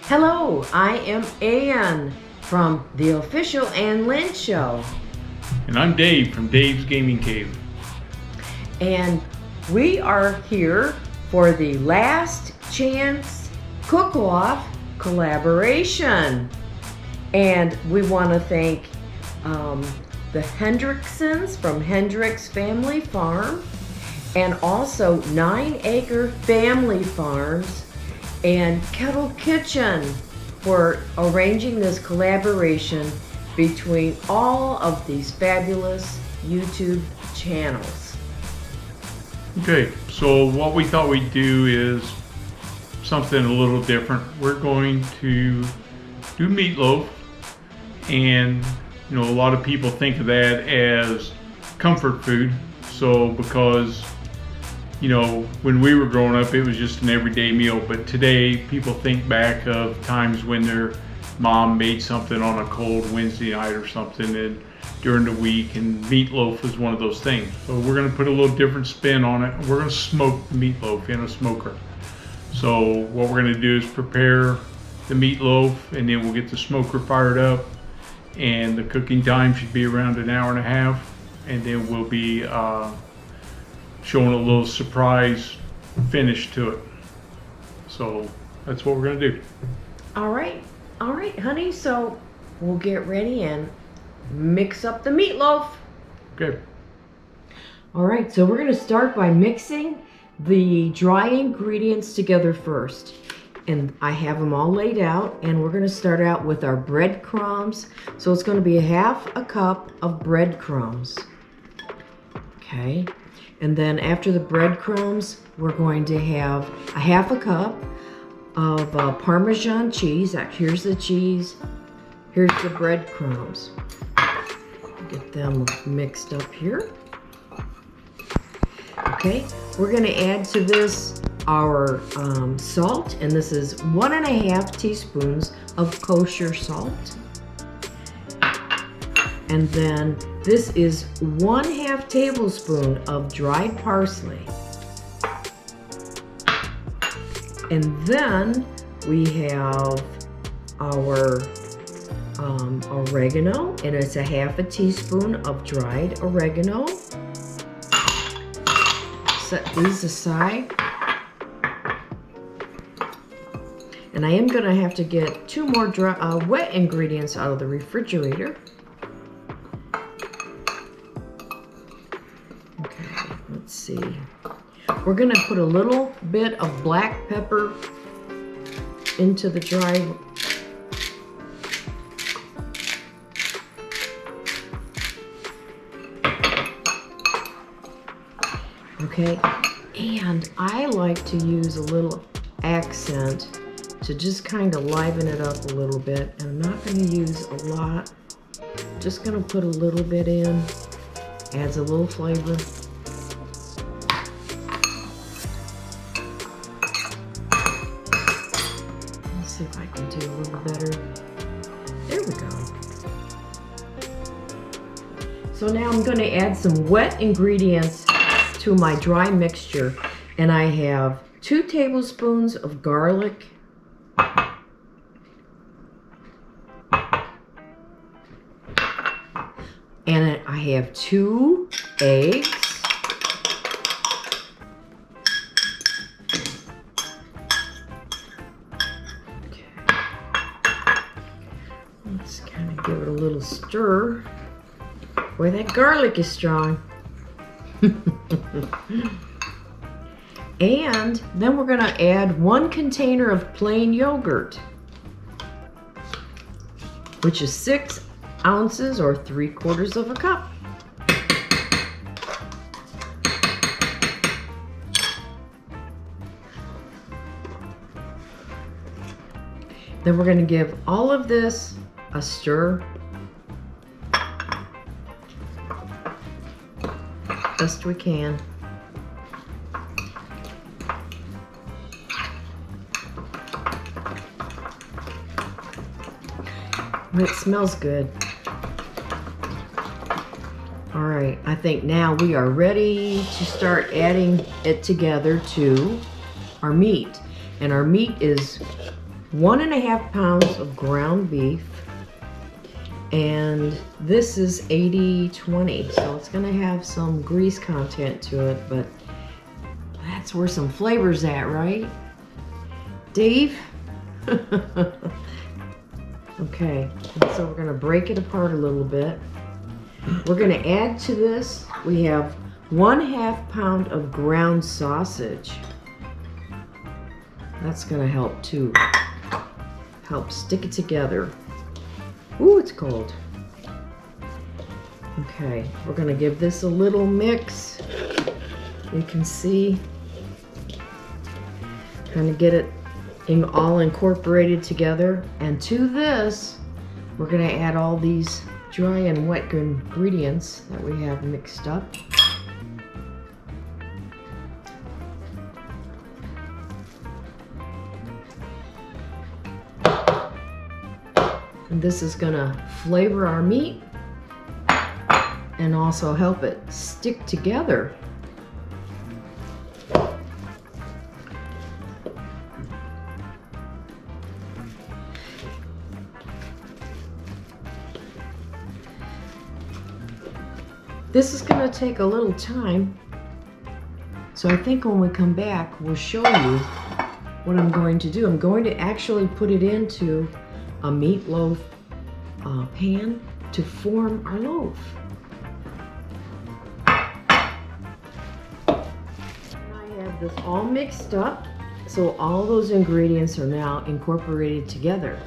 Hello, I am Ann from the official Ann Lynn Show. And I'm Dave from Dave's Gaming Cave. And we are here for the Last Chance Cook-Off collaboration. And we want to thank the Hendricksons from Hendricks Family Farm, and also 9 Acre Family Farms and Kettle Kitchen for arranging this collaboration between all of these fabulous YouTube channels. Okay, so what we thought we'd do is something a little different. We're going to do meatloaf, and you know, a lot of people think of that as comfort food. So because you know, when we were growing up, it was just an everyday meal. But today, people think back of times when their mom made something on a cold Wednesday night or something, and during the week, and meatloaf was one of those things. So we're going to put a little different spin on it. We're going to smoke the meatloaf in a smoker. So what we're going to do is prepare the meatloaf, and then we'll get the smoker fired up, and the cooking time should be around an hour and a half, and then we'll be showing a little surprise finish to it. So that's what we're gonna do. All right, honey, so we'll get ready and mix up the meatloaf. Okay. All right, so we're gonna start by mixing the dry ingredients together first. And I have them all laid out, and we're gonna start out with our breadcrumbs. So it's gonna be 1/2 cup of breadcrumbs. Okay. And then after the breadcrumbs, we're going to have 1/2 cup of Parmesan cheese. Here's the cheese. Here's the breadcrumbs. Get them mixed up here. Okay, we're going to add to this our salt, and this is 1½ teaspoons of kosher salt. And then this is 1/2 tablespoon of dried parsley. And then we have our oregano, and it's 1/2 teaspoon of dried oregano. Set these aside. And I am gonna have to get 2 more wet ingredients out of the refrigerator. Let's see. We're going to put a little bit of black pepper into the dry. Okay, and I like to use a little accent to just kind of liven it up a little bit. And I'm not going to use a lot. Just going to put a little bit in. Adds a little flavor. See if I can do a little better. There we go. So now I'm going to add some wet ingredients to my dry mixture, and I have 2 tablespoons of garlic, and I have 2 eggs. Let's kind of give it a little stir. Boy, that garlic is strong. And then we're going to add 1 container of plain yogurt, which is 6 ounces or 3/4 cup. Then we're going to give all of this a stir. Best we can. It smells good. All right, I think now we are ready to start adding it together to our meat. And our meat is 1.5 pounds of ground beef. And this is 80-20, so it's gonna have some grease content to it, but that's where some flavor's at, right? Dave? Okay, and so we're gonna break it apart a little bit. We're gonna add to this, we have 1/2 pound of ground sausage. That's gonna help too. Help stick it together. Ooh, it's cold. Okay, we're gonna give this a little mix. You can see, kind of get it all incorporated together. And to this, we're gonna add all these dry and wet ingredients that we have mixed up. And this is gonna flavor our meat and also help it stick together. This is gonna take a little time, so I think when we come back, we'll show you what I'm going to do. I'm going to actually put it into a meatloaf pan to form our loaf. I have this all mixed up, so all those ingredients are now incorporated together.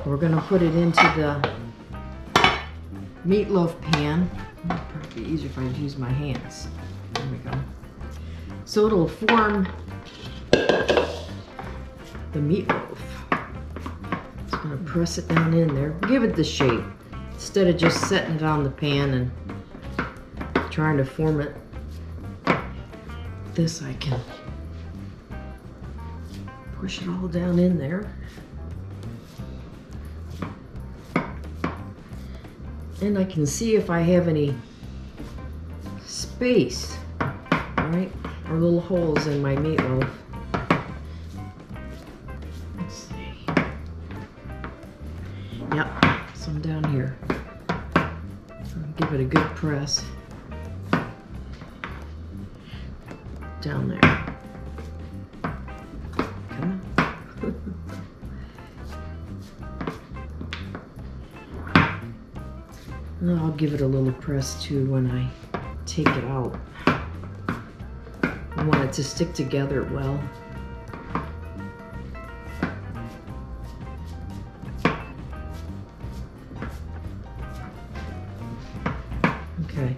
We're gonna put it into the meatloaf pan. It'd probably be easier if I use my hands. There we go. So it'll form the meatloaf. Just gonna press it down in there. Give it the shape instead of just setting it on the pan and trying to form it. This I can push it all down in there. And I can see if I have any space, right? Or little holes in my meatloaf. Let's see. Yep, some down here. I'll give it a good press. Down there. Come on. And I'll give it a little press too when I take it out. I want it to stick together well. Okay,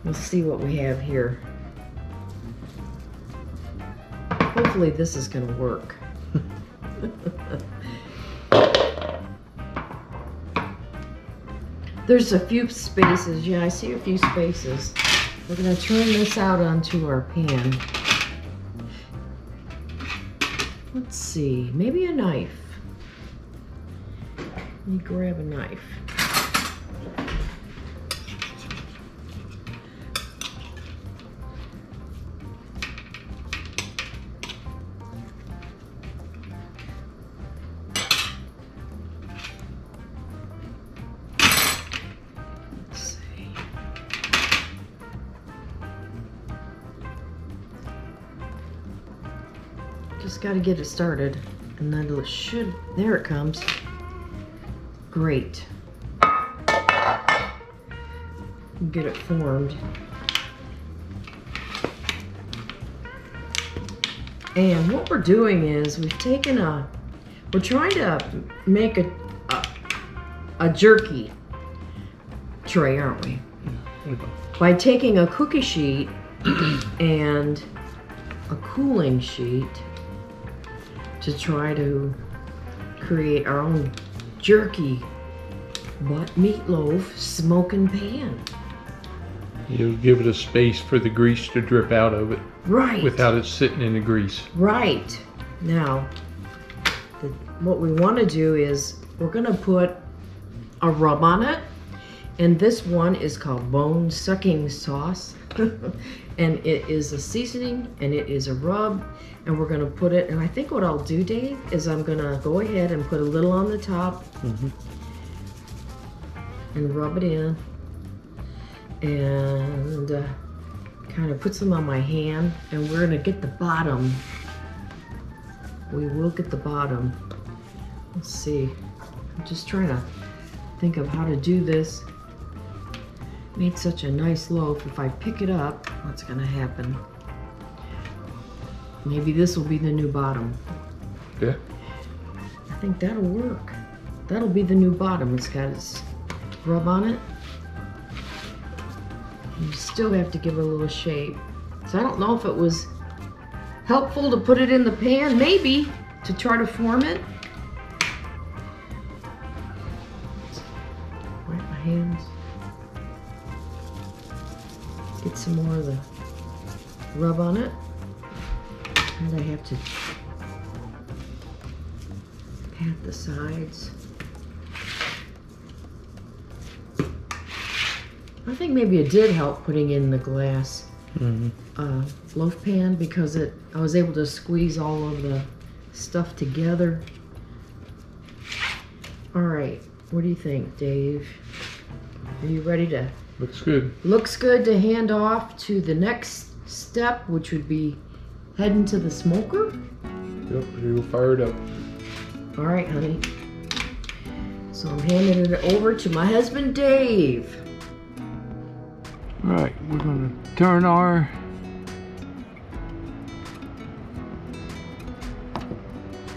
we'll see what we have here. Hopefully this is going to work. There's a few spaces. Yeah, I see a few spaces. We're going to turn this out onto our pan. Let's see, maybe a knife. Let me grab a knife. Just got to get it started, and then it should, there it comes. Great. Get it formed. And what we're doing is we're trying to make a jerky tray, aren't we? By taking a cookie sheet and a cooling sheet to try to create our own jerky but meatloaf smoking pan. You'll give it a space for the grease to drip out of it. Right. Without it sitting in the grease. Right. Now, what we want to do is we're going to put a rub on it, And this one is called bone sucking sauce. And it is a seasoning and it is a rub. And we're gonna put it, and I think what I'll do, Dave, is I'm gonna go ahead and put a little on the top and rub it in. And kind of put some on my hand, and we're gonna get the bottom. We will get the bottom. Let's see. I'm just trying to think of how to do this. Made such a nice loaf. If I pick it up, what's gonna happen? Maybe this will be the new bottom. Yeah. I think that'll work. That'll be the new bottom. It's got its rub on it. You still have to give it a little shape. So I don't know if it was helpful to put it in the pan, maybe, to try to form it. Wipe my hands. Get some more of the rub on it. And I have to pat the sides. I think maybe it did help putting in the glass loaf pan, because I was able to squeeze all of the stuff together. All right, what do you think, Dave? Are you ready to? Looks good. Looks good to hand off to the next step, which would be heading to the smoker. Yep, we'll fire it up. All right, honey. So I'm handing it over to my husband, Dave. All right, we're gonna turn our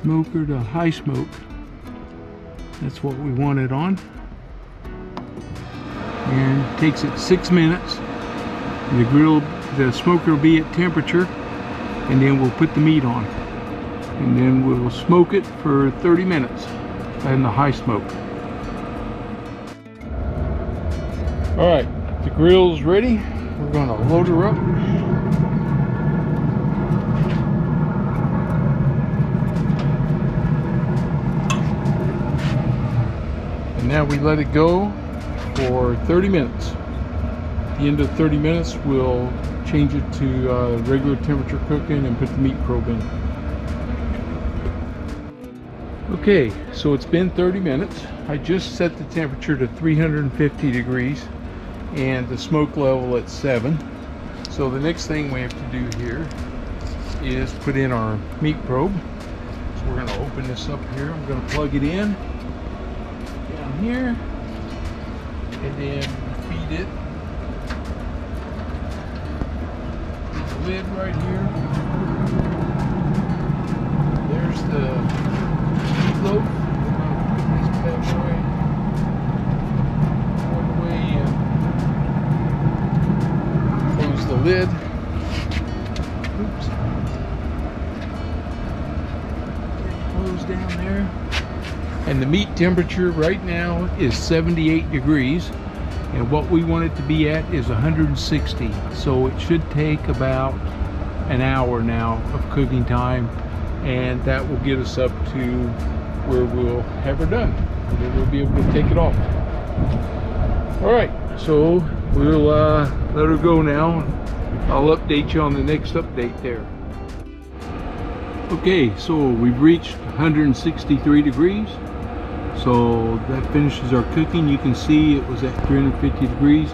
smoker to high smoke. That's what we want it on. And it takes it 6 minutes. The smoker will be at temperature, and then we'll put the meat on. And then we'll smoke it for 30 minutes in the high smoke. All right, the grill's ready. We're gonna load her up. And now we let it go for 30 minutes. At the end of 30 minutes, we'll change it to regular temperature cooking and put the meat probe in. Okay, so it's been 30 minutes. I just set the temperature to 350 degrees and the smoke level at 7. So the next thing we have to do here is put in our meat probe. So we're going to open this up here. I'm going to plug it in down here and then feed it. The lid right here. There's the meatloaf. We're going to put this bad boy all the way in. Close the lid. Oops. Close down there. And the meat temperature right now is 78 degrees. And what we want it to be at is 160. So it should take about an hour now of cooking time. And that will get us up to where we'll have her done. And then we'll be able to take it off. All right, so we'll let her go now. I'll update you on the next update there. Okay, so we've reached 163 degrees. So that finishes our cooking. You can see it was at 350 degrees.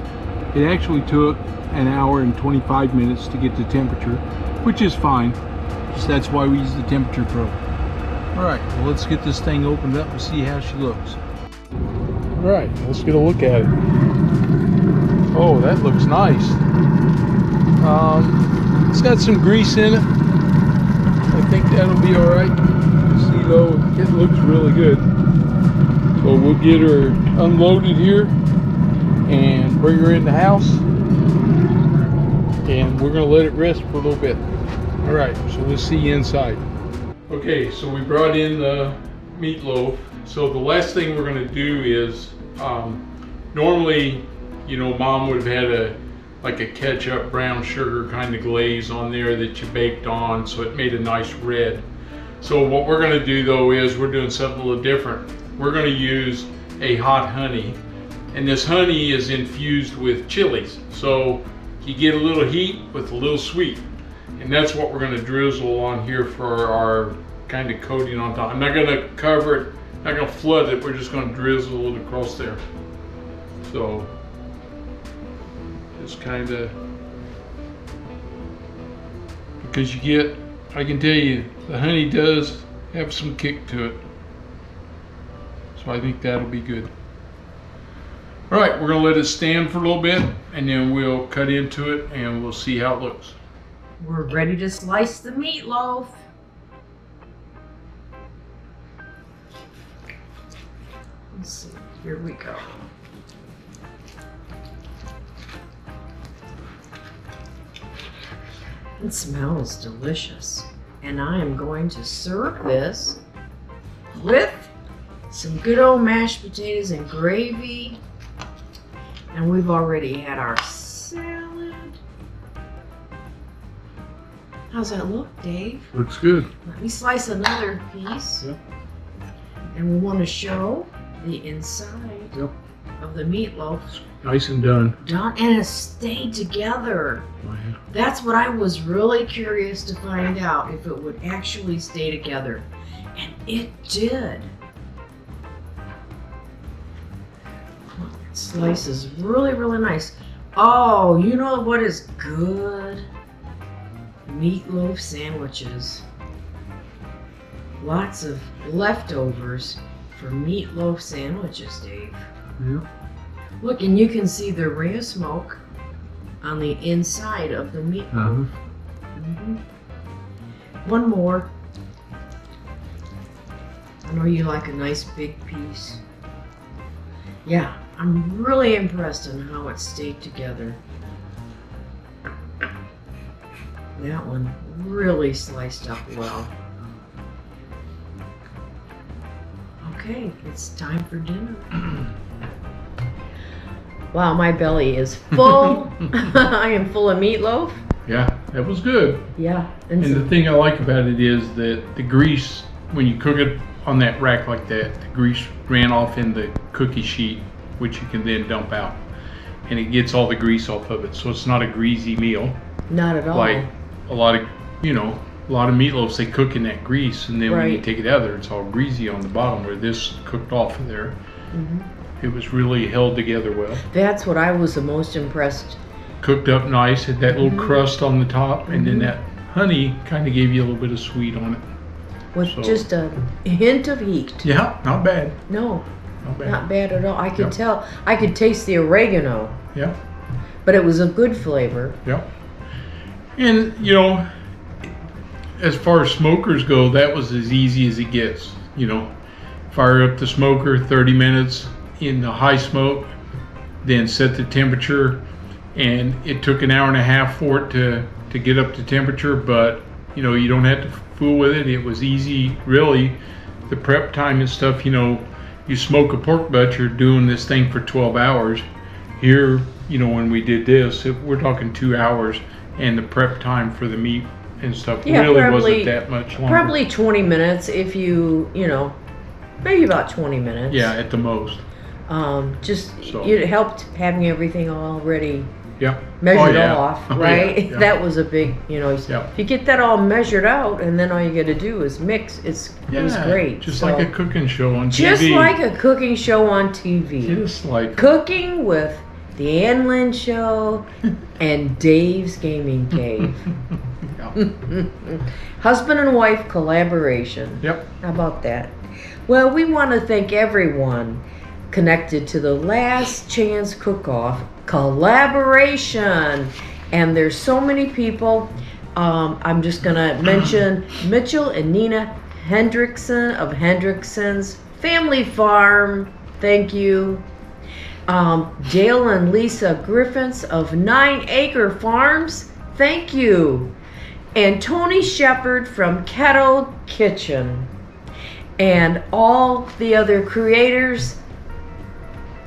It actually took an hour and 25 minutes to get to temperature, which is fine. So that's why we use the temperature probe. All right, well, let's get this thing opened up and see how she looks. All right, let's get a look at it. Oh, that looks nice. It's got some grease in it. I think that'll be all right. See though, it looks really good. So we'll get her unloaded here and bring her in the house. And we're gonna let it rest for a little bit. All right, so we'll see you inside. Okay, so we brought in the meatloaf. So the last thing we're gonna do is, normally, you know, Mom would have had like a ketchup brown sugar kind of glaze on there that you baked on, so it made a nice red. So what we're gonna do though is we're doing something a little different. We're gonna use a hot honey And this honey is infused with chilies. So you get a little heat with a little sweet. And that's what we're going to drizzle on here for our kind of coating on top. I'm not going to cover it, not going to flood it. We're just going to drizzle it across there. So just kind of, because you get, I can tell you, the honey does have some kick to it. So I think that'll be good. All right, we're gonna let it stand for a little bit and then we'll cut into it and we'll see how it looks. We're ready to slice the meatloaf. Let's see, here we go. It smells delicious. And I am going to serve this with some good old mashed potatoes and gravy. And we've already had our salad. How's that look, Dave? Looks good. Let me slice another piece. Yep. And we want to show the inside of the meatloaf. Nice and done. Done, and it stayed together. Oh, yeah. That's what I was really curious to find out, if it would actually stay together. And it did. Slice is really, really nice. Oh, you know what is good? Meatloaf sandwiches. Lots of leftovers for meatloaf sandwiches, Dave. Yeah. Look, and you can see the ring of smoke on the inside of the meatloaf. One more. I know you like a nice big piece. Yeah, I'm really impressed on how it stayed together. That one really sliced up well. Okay, it's time for dinner. Wow, my belly is full. I am full of meatloaf. Yeah, that was good. Yeah. And the thing I like about it is that the grease, when you cook it on that rack like that, the grease ran off in the cookie sheet, which you can then dump out. And it gets all the grease off of it. So it's not a greasy meal. Not at all. Like a lot of, a lot of meatloafs, they cook in that grease. And then when you take it out of there, it's all greasy on the bottom, where this cooked off of there. It was really held together well. That's what I was the most impressed. Cooked up nice, had that little crust on the top, and then that honey kind of gave you a little bit of sweet on it. With just a hint of heat. Yeah, not bad. No, Not bad. not bad at all. I could tell, I could taste the oregano. Yeah. But it was a good flavor. Yeah. And, as far as smokers go, that was as easy as it gets. Fire up the smoker 30 minutes in the high smoke, then set the temperature, and it took an hour and a half for it to get up to temperature, but you don't have to fool with it. It was easy, really. The prep time and stuff, you smoke a pork butt, you're doing this thing for 12 hours. Here, when we did this, we're talking 2 hours, and the prep time for the meat and stuff really wasn't that much longer. Probably 20 minutes if you, maybe about 20 minutes. Yeah, at the most. It helped having everything already measured off, right? Yeah. That was a big, if you get that all measured out and then all you got to do is mix, it was great. Just like a cooking show on TV. Just like a cooking show on TV. Just like Cooking with the Ann Lynn Show and Dave's Gaming Cave. Husband and wife collaboration. Yep. How about that? Well, we want to thank everyone connected to the Last Chance Cook-Off collaboration. And there's so many people. I'm just going to mention Mitchell and Nina Hendrickson of Hendrickson's Family Farm. Thank you. Dale and Lisa Griffiths of 9 Acre Farms. Thank you. And Tony Shepard from Kettle Kitchen. And all the other creators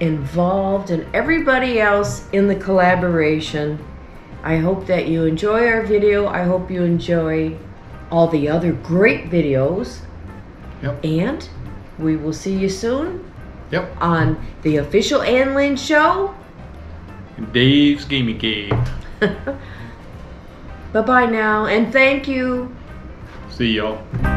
involved and everybody else in the collaboration. I hope that you enjoy our video. I hope you enjoy all the other great videos. Yep. And we will see you soon. Yep. on the official Ann Lynn show. Dave's Gaming Cave. Bye-bye now, and thank you. See y'all.